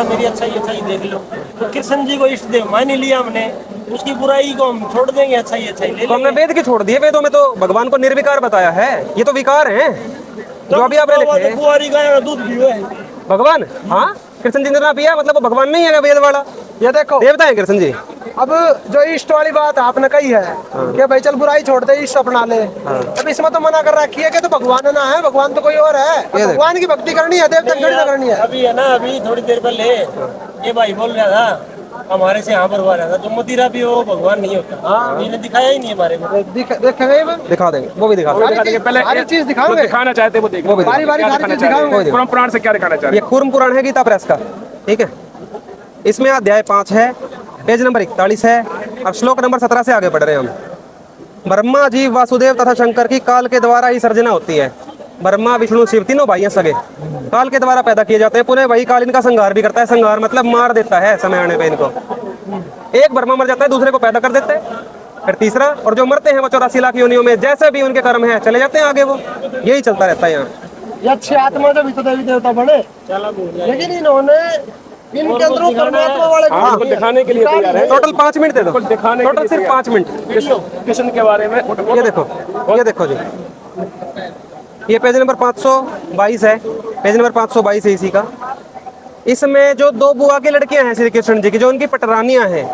मेरी अच्छाई देख लो। तो कृष्ण जी को इष्ट देव मान ही लिया हमने, उसकी बुराई को हम छोड़ देंगे, अच्छाई ले तो हमने लेंगे। वेद की छोड़ दिए, वेदों में तो भगवान को निर्विकार बताया है, ये तो विकार हैं जो अभी आपने लिखे हैं। कुंवारी गाय का दूध पियो है भगवान, हाँ कृष्ण जी ने ना पिया मतलब वो भगवान नहीं है वेद वाला, ये देखो देवता है कृष्ण जी। अब जो इष्ट वाली बात आपने कही है कि भाई चल बुराई छोड़ दे इष्ट अपना ले, अब इसमें तो मना कर रखी है कि तो भगवान ना है, भगवान तो कोई और है, भगवान की भक्ति करनी है, देवता थोड़ी ना करनी है। अभी है ना, अभी थोड़ी देर पहले ये भाई बोल रहा था हमारे से यहाँ पर हुआ रहा था, जो मदिरा भी हो भगवान नहीं होता। इन्हें दिखाया ही नहीं हमारे को। देखेंगे, दिखा देंगे, वो भी दिखा देंगे। पहले सारी चीज दिखाओगे, दिखाना चाहते वो देखो, बारी बारी सारी चीज दिखाओगे। पुराण पुराण से क्या दिखाना चाहते ये कूर्म पुराण है गीता प्रेस का, ठीक है। इसमें अध्याय 5 है, पेज नंबर 41 है और श्लोक नंबर 17 से आगे बढ़ रहे हैं हम। ब्रह्मा जी वासुदेव तथा शंकर की काल के द्वारा ही सर्जना होती है। ब्रह्मा विष्णु शिव तीनों भाई हैं सगे, काल के द्वारा पैदा किए जाते हैं, पुनः वही काल इनका संहार भी करता है। संहार मतलब मार देता है समय आने पे इनको। एक ब्रह्मा मर जाता है, दूसरे को पैदा कर देते हैं, फिर तीसरा, और जो मरते हैं वो 84 लाख योनियों में जैसे भी उनके कर्म है चले जाते हैं आगे, वो यही चलता रहता है यहाँ। ये अच्छी आत्मा जब तो देवी देवता बने, लेकिन इन्होंने इनके अंदर परमात्मा वाले हैं, दिखाने के लिए तैयार है। टोटल 5 मिनट दे दो, टोटल सिर्फ 5 मिनट। कृष्ण के बारे में ये देखो जी, ये पेज नंबर 522 है, पेज नंबर 522 है इसी का। इसमें जो 2 बुआ की लड़कियां हैं श्री कृष्ण जी की, जो उनकी पटरानियां हैं,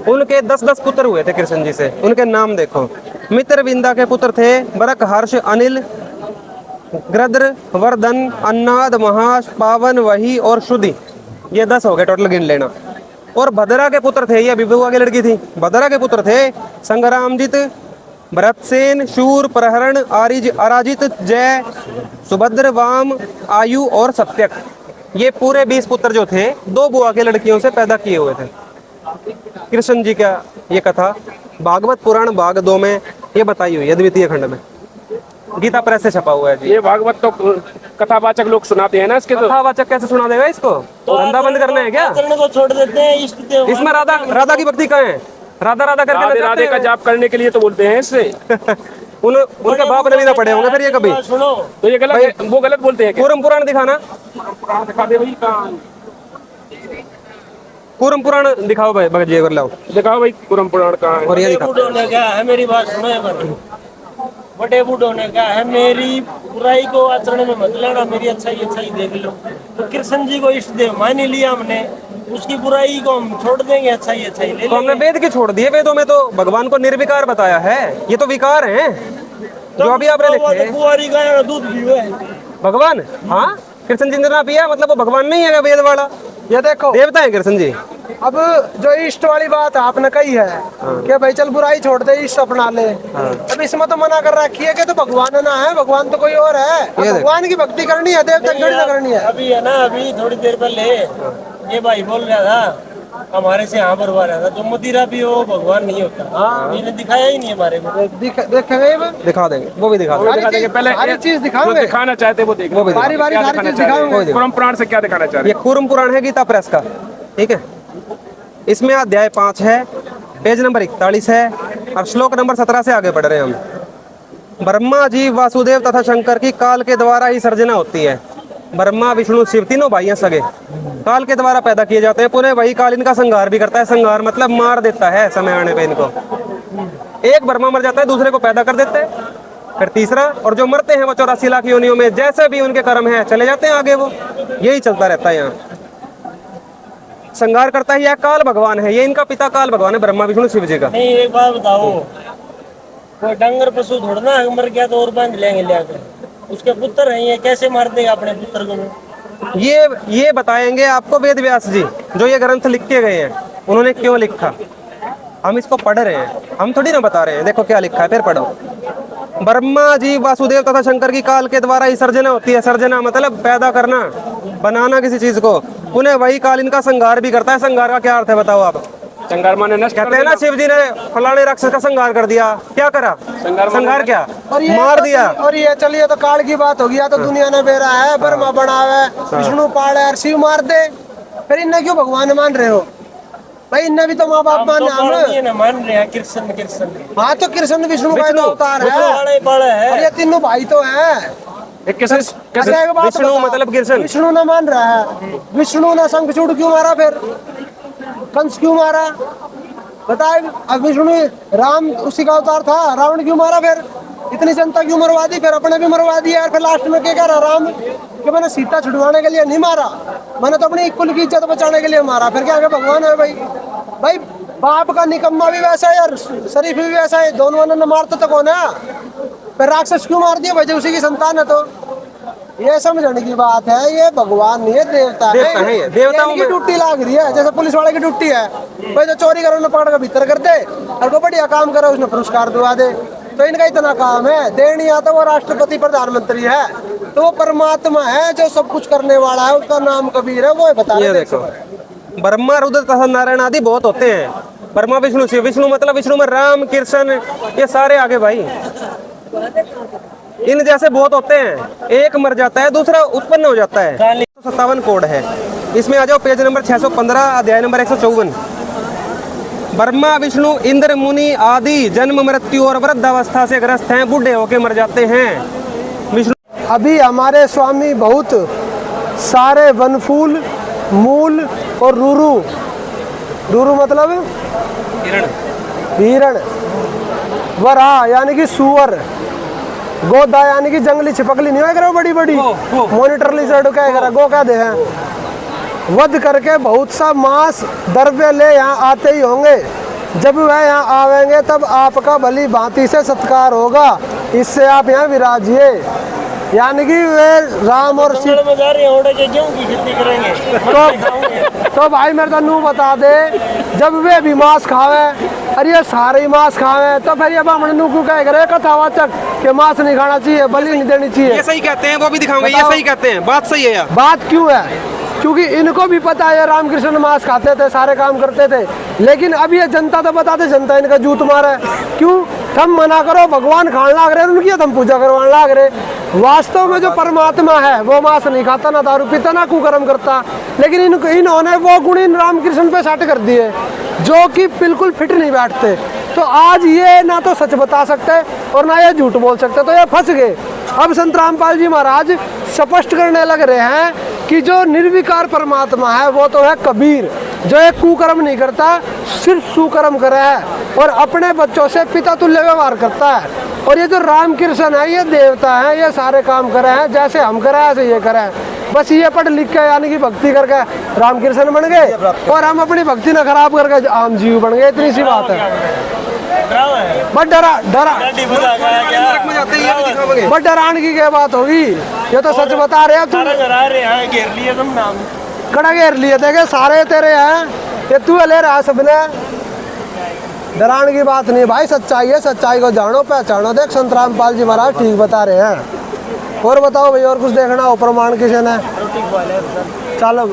उनके 10-10 पुत्र हुए थे कृष्ण जी से। उनके नाम देखो, मित्र विंदा के पुत्र थे बरक, हर्ष, अनिल, ग्रद्र, वर्धन, अन्नाद, महाश, पावन, वही और श्रुति। ये 10 हो गए टोटल, गिन लेना। और भद्रा के पुत्र थे, ये बुआ की लड़की थी, भद्रा के पुत्र थे संग्रामजित, भरतसेन, शूर, प्रहरण, आरिज, अराजित, जय, सुभद्र, वाम, आयु और सत्यक। ये पूरे 20 पुत्र जो थे 2 बुआ की लड़कियों से पैदा किए हुए थे। कृष्ण जी का ये कथा भागवत पुराण भाग 2 में ये बताई हुई है, द्वितीय खंड में, गीता प्रेस से छपा हुआ है जी। ये भागवत तो कथावाचक लोग सुनाते हैं ना, इसके तो कथावाचक कैसे सुना देगा इसको? तो धंधा बंद करना है क्या? आचरण को छोड़ देते हैं, इष्ट देव। इसमें राधा की भक्ति कहाँ है? राधा करके राधे राधे का जाप करने के लिए तो बोलते हैं इससे। उनके बाप ने भी ना पढ़े होंगे फिर ये कभी। सुनो, तो ये गलत, वो गलत बोलते हैं। कूर्म पुराण दिखाना, पुराण दिखा दे भाई, कहाँ कूर्म पुराण दिखाओ भाई, भगत जी एक बार लाओ, दिखाओ भाई कुरम पुराण कहाँ है। और ये दिखा। बूढ़ों ने कहा है, मेरी बात सुनो एक बार। बड़े बूढ़ों ने कहा है मेरी बुराई को आचरण में मत लेना, मेरी अच्छाई देख लो। तो कृष्ण जी को इष्ट देव मान ही लिया हमने, उसकी बुराई को हम छोड़ देंगे, अच्छाई ले तो हमने लेंगे। वेद की छोड़ दिए, वेदों में तो भगवान को निर्विकार बताया है, ये तो विकार हैं जो अभी आपने लिखे हैं। कुंवारी गाय का दूध पियो है। भगवान, हाँ कृष्ण जी ने ना पिया मतलब वो भगवान नहीं है वेद वाला, ये देखो देवता है कृष्ण जी। अब जो इष्ट वाली बात आपने कही है कि भाई चल बुराई छोड़ दे इष्ट अपना ले, अब इसमें तो मना कर रखी है कि तो भगवान ना है, भगवान तो कोई और है, भगवान की भक्ति करनी है, देवता थोड़ी ना करनी है। अभी है ना, अभी थोड़ी देर पहले ये भाई बोल रहा था हमारे से यहाँ पर हुआ रहा था, जो मदिरा भी हो भगवान नहीं होता। इन्हें दिखाया ही नहीं हमारे को। देखेंगे, दिखा देंगे, वो भी दिखा देंगे। पहले सारी चीज जो दिखाओगे, दिखाना चाहते वो देखो, बारी बारी सारी चीज दिखाओगे। पुराण पुराण से क्या दिखाना चाहते ये कूर्म पुराण है गीता प्रेस का, ठीक है। इसमें अध्याय 5 है, पेज नंबर 41 है और श्लोक नंबर 17 से आगे बढ़ रहे हैं हम। ब्रह्मा जी वासुदेव तथा शंकर की काल के द्वारा ही सर्जना होती है। ब्रह्मा विष्णु शिव तीनों भाई हैं सगे, काल के द्वारा पैदा किए जाते हैं, पुनः वही काल इनका संहार भी करता है। संहार मतलब मार देता है समय आने पे इनको। एक ब्रह्मा मर जाता है, दूसरे को पैदा कर देते हैं, फिर तीसरा, और जो मरते हैं वो 84 लाख योनियों में जैसे भी उनके कर्म है चले जाते हैं आगे, वो यही चलता रहता है यहाँ। संहार करता है यह काल भगवान है, ये इनका पिता काल भगवान है, ब्रह्मा विष्णु शिव जी का। नहीं, एक बात बताओ, कोई डंगर पशु थोड़ा ना मर गया तो और बांध लेंगे लेकर, उसके पुत्र हैं, ये कैसे मार देगा अपने पुत्र को? ये बताएंगे आपको वेद व्यास जी, जो ये ग्रंथ लिख के गए हैं, उन्होंने क्यों लिखा। हम इसको पढ़ रहे हैं, हम थोड़ी ना बता रहे हैं। देखो क्या लिखा है, फिर पढ़ो। ब्रह्मा जी वासुदेव तथा शंकर की काल के द्वारा ही सर्जना होती है। सर्जना मतलब पैदा करना, बनाना किसी चीज को, उन्हें वही काल इनका संहार भी करता है। संहार का क्या अर्थ है बताओ आप? संहार माने नष्ट कहते हैं ना शिव जी ने फलाने राक्षस का संहार कर दिया, क्या करा? संहार क्या? मार दिया। और ये चलिए तो काल की बात होगी, या तो दुनिया ने बेरा है, ब्रह्मा बनावे, विष्णु पाले और शिव मार दे, फिर इन्हें क्यों भगवान मान रहे हो भाई? इन्हें भी तो माँ बाप मान रहे हैं। कृष्ण हाँ, तो कृष्ण विष्णु का अवतार है, है। और ये तीनों भाई तो हैं, एक किस अच्छा, एक बात विष्णु बता, मतलब कृष्ण। विष्णु न मान रहा है, विष्णु ने शंखचूड़ क्यों मारा, फिर कंस क्यों मारा बताए? अब विष्णु राम उसी का अवतार था, रावण क्यों मारा, फिर इतनी जनता क्यों मरवा दी, फिर अपने भी मरवा दिया, फिर लास्ट में क्या कह रहा राम कि मैंने सीता छुड़वाने के लिए नहीं मारा, मैंने तो अपनी कुल की इज्जत बचाने के लिए मारा। फिर क्या आगे भगवान है भाई? भाई बाप का निकम्मा भी वैसा है और शरीफ भी वैसा है, दोनों ने मारते तो कौन है? फिर राक्षस क्यों मार दिया भाई? उसी की संतान है। तो ये समझने की बात है, ये भगवान नहीं है, देवता है। देवता है ये, देवताओं इनकी में- ड्यूटी लाग रही है, जैसे पुलिस वाले की ड्यूटी है भाई, जो चोरी करे उन्हें पकड़ के भीतर कर दे, और को बढ़िया काम करे उसने पुरस्कार दिवा दे। तो इनका इतना काम है, दे नहीं आता वो राष्ट्रपति प्रधानमंत्री है, तो वो परमात्मा है जो सब कुछ करने वाला है, उसका नाम कबीर है, वो बता ये रहे देखो, ब्रह्मा रुद्र तथा नारायण आदि बहुत होते हैं, ब्रह्मा विष्णु शिव। विष्णु मतलब विष्णु में राम कृष्ण ये सारे आगे भाई, इन जैसे बहुत होते हैं। एक मर जाता है दूसरा उत्पन्न हो जाता है। 57 कोड है, इसमें आ जाओ पेज नंबर 615 अध्याय नंबर 154। ब्रह्मा विष्णु इंद्र मुनि आदि जन्म मृत्यु और वृद्धावस्था से ग्रस्त हैं, बूढ़े होके मर जाते हैं। विष्णु अभी हमारे स्वामी बहुत सारे वनफूल मूल और रूरू, रूरू मतलब हिरण, वरा यानी कि सुअर, गोदा यानी कि जंगली छिपकली नहीं है बड़ी बड़ी, मॉनिटर लिजर्ड क्या करा गो क्या दे हैं, वध करके बहुत सा मांस द्रव्य ले यहाँ आते ही होंगे। जब वह यहाँ आवेंगे तब आपका भली भांति से सत्कार होगा, इससे आप यहाँ विराजिए। यानी कि वे राम और सीता जंगल में जा रहे हैं, ओढ़े के गेहूं की खेती करेंगे। तो भाई मेरे तनु बता दे, जब वे भी मांस खावे, अरे ये सारे ही मांस खावे, तो फिर ये ब्राह्मण नु क्यों कहे करे कथावाचक कि मांस नहीं खाना चाहिए, बलि नहीं देनी ये चाहिए? सही कहते हैं, वो भी दिखाऊंगा, ये बताओ। सही कहते हैं, बात सही है यार। बात क्यों है? क्योंकि इनको भी पता है रामकृष्ण मांस खाते थे, सारे काम करते थे, लेकिन अब ये जनता तो बताते, जनता इनका जूत मारे। क्यों? हम मना करो, भगवान खाने लाग रहे, उनकी हम पूजा करवाने लाग रहे। वास्तव में जो परमात्मा है वो मांस नहीं खाता, ना दारू पीता, ना कुकर्म करता, लेकिन इन्होंने वो गुण इन रामकृष्ण पे सेट कर दिए जो कि बिल्कुल फिट नहीं बैठते। तो आज ये ना तो सच बता सकते और ना ये झूठ बोल सकते, तो ये फंस गए। अब संत रामपाल जी महाराज स्पष्ट करने लग रहे हैं कि जो निर्विकार परमात्मा है वो तो है कबीर, जो एक कुकर्म नहीं करता, सिर्फ सुकर्म करे है और अपने बच्चों से पिता तुल्य व्यवहार करता है। और ये जो रामकृष्ण है ये देवता है, ये सारे काम करे हैं, जैसे हम करे ऐसे ये करे हैं। बस ये पढ़ लिख के यानी कि भक्ति करके रामकृष्ण बन गए और हम अपनी भक्ति न खराब करके आम जीव बन गए, इतनी सी बात है। डरावा है, बट डरा डंडी बजा गया क्या? बट डराने की क्या बात होगी? ये तो सच बता रहे हैं तुम। सारा घर आ रहे हैं, घेर लिए तुम नाम। कड़ा घेर लिए देखे सारे तेरे हैं, ये तू ले रहा है सबने। डराने की बात नहीं भाई, सच्चाई है, सच्चाई को जानो पहचानो। देख संत रामपाल जी महाराज ठीक बता रहे हैं। और बताओ भाई, और कुछ देखना हो प्रमाण किसी ने? चलो